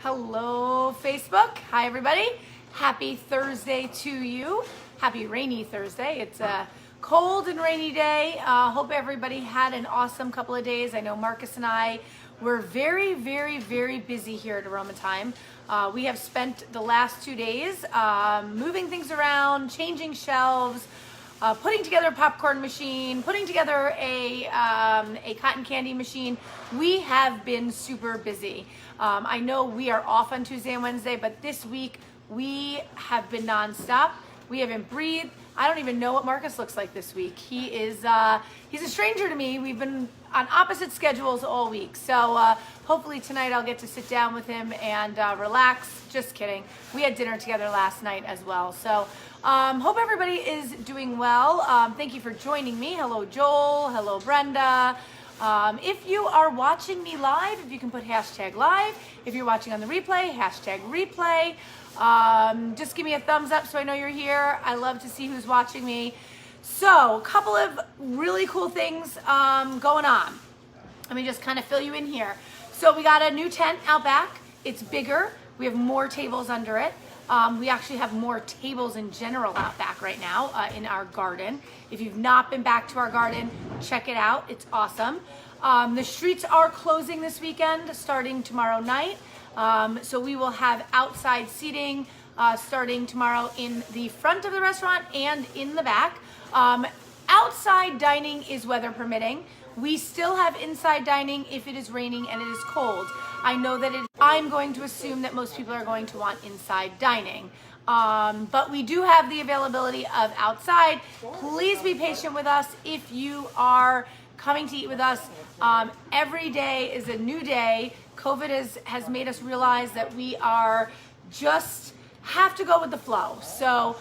Hello, Facebook. Hi, everybody. Happy Thursday to you. Happy rainy Thursday. It's a cold and rainy day. Hope everybody had an awesome couple of days. I know Marcus and I were very busy here at Aroma Thyme. We have spent the last 2 days moving things around, changing shelves, putting together a popcorn machine, putting together a cotton candy machine. We have been super busy. I know we are off on Tuesday and Wednesday, but this week we have been nonstop. We haven't breathed. I don't even know what Marcus looks like this week. He's a stranger to me. We've been on opposite schedules all week. So hopefully tonight I'll get to sit down with him and relax. Just kidding. We had dinner together last night as well. So hope everybody is doing well. Thank you for joining me. Hello, Joel. Hello, Brenda. If you are watching me live, if you can put hashtag live. If you're watching on the replay, hashtag replay. Just give me a thumbs up so I know you're here. I love to see who's watching me. So, a couple of really cool things going on. Let me just kind of fill you in here. So we got a new tent out back. It's bigger. We have more tables under it. We actually have more tables in general out back right now in our garden. If you've not been back to our garden, check it out. It's awesome. The streets are closing this weekend, starting tomorrow night. So we will have outside seating starting tomorrow in the front of the restaurant and in the back. Outside dining is weather permitting. We still have inside dining if it is raining and it is cold. I know that I'm going to assume that most people are going to want inside dining. But we do have the availability of outside. Please be patient with us if you are coming to eat with us. Every day is a new day. COVID has made us realize that we are just have to go with the flow. So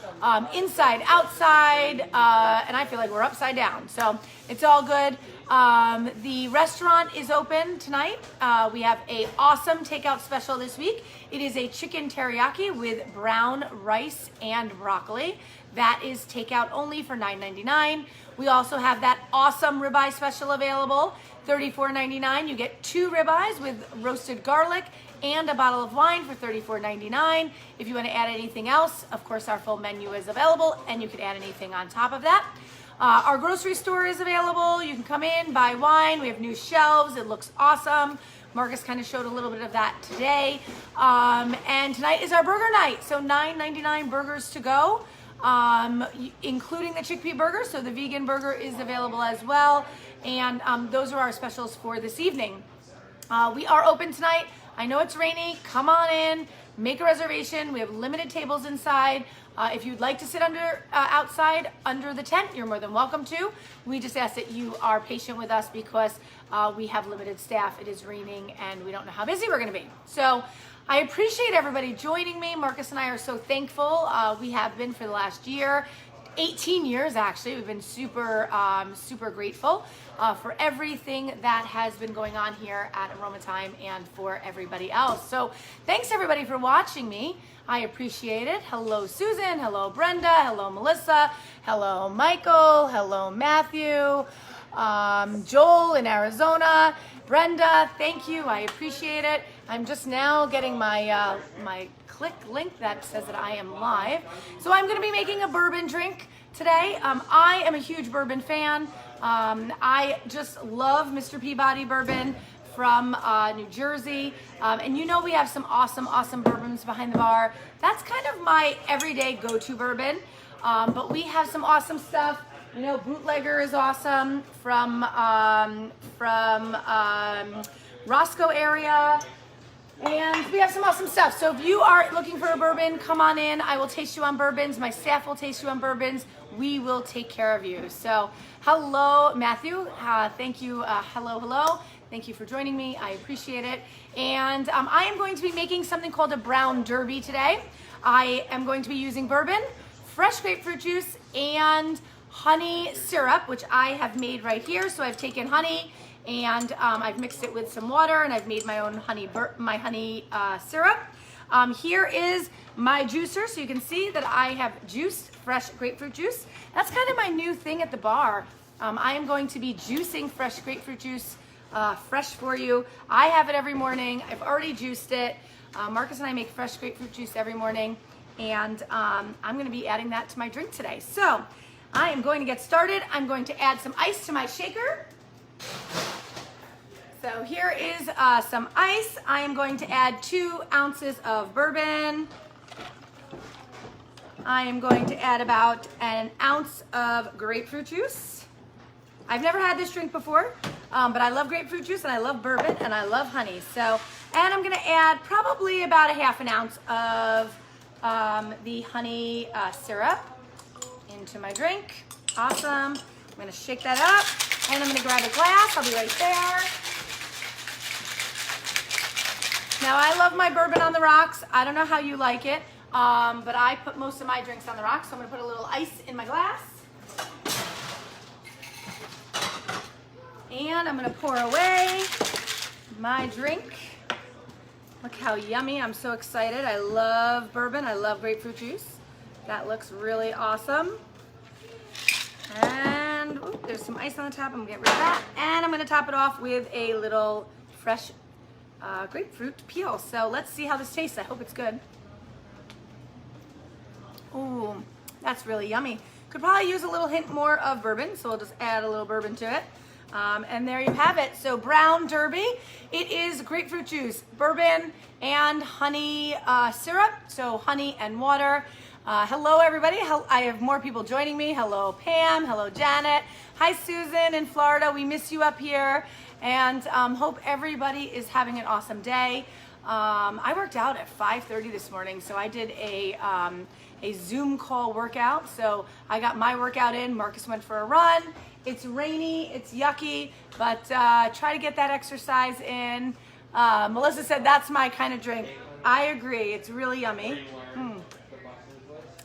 inside, outside, and I feel like we're upside down. So it's all good. The restaurant is open tonight. We have an awesome takeout special this week. It is a chicken teriyaki with brown rice and broccoli. That is takeout only for $9.99. We also have that awesome ribeye special available, $34.99. You get 2 ribeyes with roasted garlic and a bottle of wine for $34.99. If you want to add anything else, of course, our full menu is available, and you can add anything on top of that. Our grocery store is available. You can come in, buy wine. We have new shelves. It looks awesome. Marcus kind of showed a little bit of that today. And tonight is our burger night, so $9.99 burgers to go, including the chickpea burger. So the vegan burger is available as well. And those are our specials for this evening. We are open tonight. I know it's rainy. Come on in. Make a reservation. We have limited tables inside. If you'd like to sit outside under the tent, you're more than welcome to. We just ask that you are patient with us because we have limited staff. It is raining and we don't know how busy we're going to be. So I appreciate everybody joining me. Marcus and I are so thankful. We have been for the last year. 18 years actually. We've been super grateful for everything that has been going on here at Aroma Thyme and for everybody else. So thanks everybody for watching me. I appreciate it. Hello Susan, hello Brenda, hello Melissa, hello Michael, hello Matthew, Joel in Arizona, Brenda, thank you. I appreciate it. I'm just now getting my my click link that says that I am live. So I'm going to be making a bourbon drink today. I am a huge bourbon fan. I just love Mr. Peabody bourbon from New Jersey. And you know we have some awesome bourbons behind the bar. That's kind of my everyday go-to bourbon. But we have some awesome stuff. You know, Bootlegger is awesome from Roscoe area. And we have some awesome stuff. So if you are looking for a bourbon, come on in. I will taste you on bourbons. My staff will taste you on bourbons. We will take care of you. So hello, Matthew. Thank you. Hello. Thank you for joining me. I appreciate it. And I am going to be making something called a brown derby today. I am going to be using bourbon, fresh grapefruit juice, and honey syrup, which I have made right here. So I've taken honey and I've mixed it with some water and I've made my own honey syrup. Here is my juicer, so you can see that I have juiced fresh grapefruit juice. That's kind of my new thing at the bar. I am going to be juicing fresh grapefruit juice fresh for you. I have it every morning. I've already juiced it. Marcus and I make fresh grapefruit juice every morning, and I'm going to be adding that to my drink today. So I am going to get started. I'm going to add some ice to my shaker. So here is some ice. I am going to add 2 ounces of bourbon. I am going to add about an ounce of grapefruit juice. I've never had this drink before, but I love grapefruit juice and I love bourbon and I love honey. So, and I'm gonna add probably about a half an ounce of the honey syrup into my drink. Awesome. I'm gonna shake that up and I'm gonna grab a glass. I'll be right there. Now I love my bourbon on the rocks. I don't know how you like it, but I put most of my drinks on the rocks. So I'm gonna put a little ice in my glass. And I'm gonna pour away my drink. Look how yummy, I'm so excited. I love bourbon, I love grapefruit juice. That looks really awesome. And there's some ice on the top, I'm gonna get rid of that. And I'm gonna top it off with a little fresh grapefruit peel. So let's see how this tastes. I hope it's good. Ooh, that's really yummy. Could probably use a little hint more of bourbon, so we'll just add a little bourbon to it. And there you have it. So Brown Derby, it is grapefruit juice, bourbon, and honey syrup. So honey and water. Hello everybody, I have more people joining me. Hello Pam, hello Janet. Hi Susan in Florida, we miss you up here. And hope everybody is having an awesome day. I worked out at 5:30 this morning, so I did a Zoom call workout. So I got my workout in, Marcus went for a run. It's rainy, it's yucky, but try to get that exercise in. Melissa said that's my kind of drink. I agree, it's really yummy.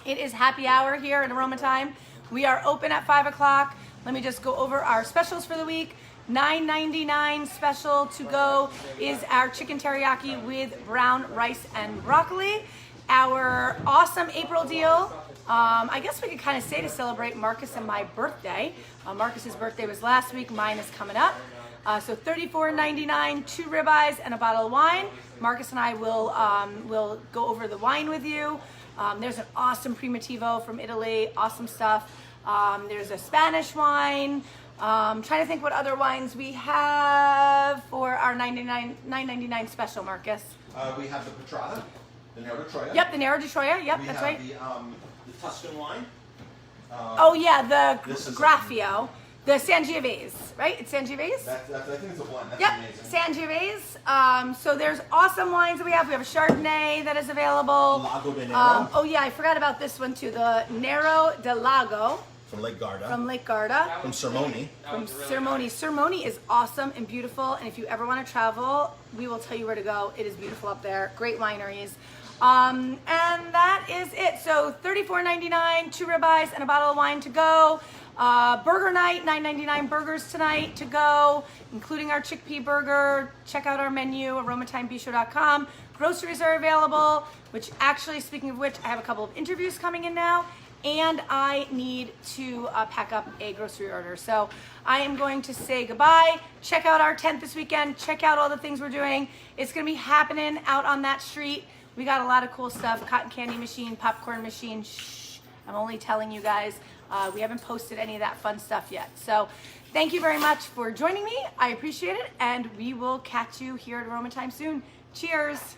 It is happy hour here at Aroma Thyme. We are open at 5 o'clock. Let me just go over our specials for the week. $9.99 special to go is our chicken teriyaki with brown rice and broccoli. Our awesome April deal, I guess we could kind of say to celebrate Marcus and my birthday. Marcus's birthday was last week, mine is coming up. So $34.99, 2 ribeyes and a bottle of wine. Marcus and I will go over the wine with you. There's an awesome Primitivo from Italy, awesome stuff. There's a Spanish wine. Trying to think what other wines we have for our $9.99 special, Marcus. We have the Petrata, the Nero di Troia. Yep, the Nero di Troia. Yep, that's right. We have the Tuscan wine. Oh yeah, the Graffio. The Sangiovese, right? It's Sangiovese? I think it's a blend. That's yep, amazing. Sangiovese. So there's awesome wines that we have. We have a Chardonnay that is available. Lago de Nero. Oh yeah, I forgot about this one too. The Nero de Lago. From Lake Garda. From Lake Garda. From Sermoni. From Sermoni. Sermoni is awesome and beautiful. And if you ever want to travel, we will tell you where to go. It is beautiful up there. Great wineries. And that is it. So $34.99, 2 ribeyes and a bottle of wine to go. Burger night, $9.99 burgers tonight to go, including our chickpea burger. Check out our menu, aromatimebistro.com. Groceries are available, which actually, speaking of which, I have a couple of interviews coming in now, and I need to pack up a grocery order. So I am going to say goodbye. Check out our tent this weekend. Check out all the things we're doing. It's going to be happening out on that street. We got a lot of cool stuff, cotton candy machine, popcorn machine. Shh, I'm only telling you guys. We haven't posted any of that fun stuff yet. So thank you very much for joining me. I appreciate it. And we will catch you here at Aroma Thyme soon. Cheers.